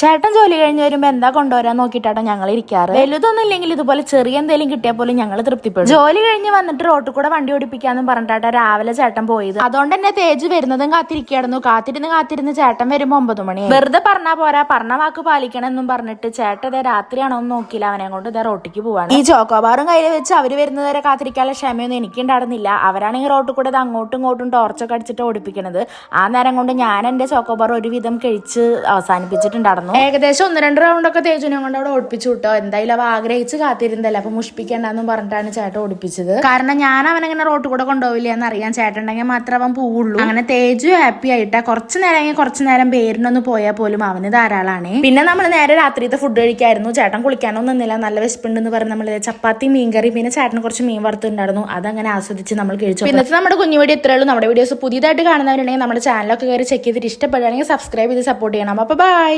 ചേട്ടൻ ജോലി കഴിഞ്ഞ് വരുമ്പോ എന്താ കൊണ്ടുവരാൻ നോക്കിയിട്ടാണ് ഞങ്ങൾ ഇരിക്കാറ്. വലുതൊന്നും ഇല്ലെങ്കിൽ ഇതുപോലെ ചെറിയ എന്തെങ്കിലും കിട്ടിയാൽ പോലും ഞങ്ങൾ തൃപ്തിപ്പെടും. ജോലി കഴിഞ്ഞ് വന്നിട്ട് റോട്ടിൽ കൂടെ വണ്ടി ഓടിപ്പിക്കാന്ന് പറഞ്ഞിട്ടാ രാവിലെ ചേട്ടൻ പോയത്. അതുകൊണ്ട് തന്നെ തേജ് വരുന്നതും കാത്തിരുന്ന് ചേട്ടൻ വരുമ്പോ 9 മണി. വെറുതെ പറഞ്ഞാ പോരാ, പറഞ്ഞ വാക്ക് പാലിക്കണം എന്നും പറഞ്ഞിട്ട് ചേട്ടൻ ഇതേ രാത്രിയാണോ എന്ന് നോക്കിയില്ല, അവനെ കൊണ്ട് ഇതേ റോട്ടിക്ക് പോവാണ്. ഈ ചോക്കോബാറും കയ്യിൽ വെച്ച് അവര് വരുന്നവരെ കാത്തിരിക്കാനുള്ള ക്ഷമയൊന്നും എനിക്കുണ്ടായിരുന്നില്ല. അവരാണെങ്കിൽ റോട്ടിൽ കൂടെ അങ്ങോട്ടും ഇങ്ങോട്ടും ടോർച്ചൊക്കെ അടിച്ചിട്ട് ഓടിപ്പിക്കണത്. ആ നേരം കൊണ്ട് ഞാൻ എന്റെ ചോക്കോബാർ ഒരുവിധം കഴിച്ച് അവസാനിപ്പിച്ചിട്ടുണ്ടായിരുന്നു. ഏകദേശം 1-2 റൗണ്ടൊക്കെ തേജുനെ കൊണ്ട് അവിടെ ഓടിപ്പിച്ചു വിട്ടോ. എന്തായാലും അവ ആഗ്രഹിച്ച് കാത്തിരുന്നല്ലേ, അപ്പൊ മുഷ്പിക്കണ്ടെന്നും പറഞ്ഞിട്ടാണ് ചേട്ടൻ ഓടിപ്പിച്ചത്. കാരണം ഞാൻ അവനങ്ങനെ റോട്ടിൽ കൂടെ കൊണ്ടുപോവില്ല എന്നറിയാൻ, ചേട്ടനുണ്ടെങ്കിൽ മാത്രം അവൻ പോവുള്ളൂ. അങ്ങനെ തേജു ഹാപ്പി ആയിട്ടാ. കുറച്ചു നേരം പേരിനൊന്ന് പോയാൽ പോലും അവന് ധാരാളാണ്. പിന്നെ നമ്മൾ നേരെ രാത്രിത്തെ ഫുഡ് കഴിക്കായിരുന്നു. ചേട്ടൻ കുളിക്കാനൊന്നും നിന്നില്ല, നല്ല വിശപ്പുണ്ടെന്ന് പറഞ്ഞ് നമ്മൾ ചപ്പാത്തി മീൻകറി പിന്നെ ചേട്ടന് കുറച്ച് മീൻ വറുത്തുണ്ടായിരുന്നു, അതങ്ങനെ ആസ്വദിച്ച് നമ്മൾ കഴിച്ചു. ഇന്നത്തെ നമ്മുടെ കുഞ്ഞു വീഡിയോ ഇത്രയേ ഉള്ളൂ. നമ്മുടെ വീഡിയോസ് പുതിയതായിട്ട് കാണുന്നവരുണ്ടെങ്കിൽ നമ്മുടെ ചാനലൊക്കെ കയറി ചെക്ക് ചെയ്തിട്ട് ഇഷ്ടപ്പെടുകയാണെങ്കിൽ സബ്സ്ക്രൈബ് ചെയ്ത് സപ്പോർട്ട് ചെയ്യണം. അപ്പൊ ബൈ.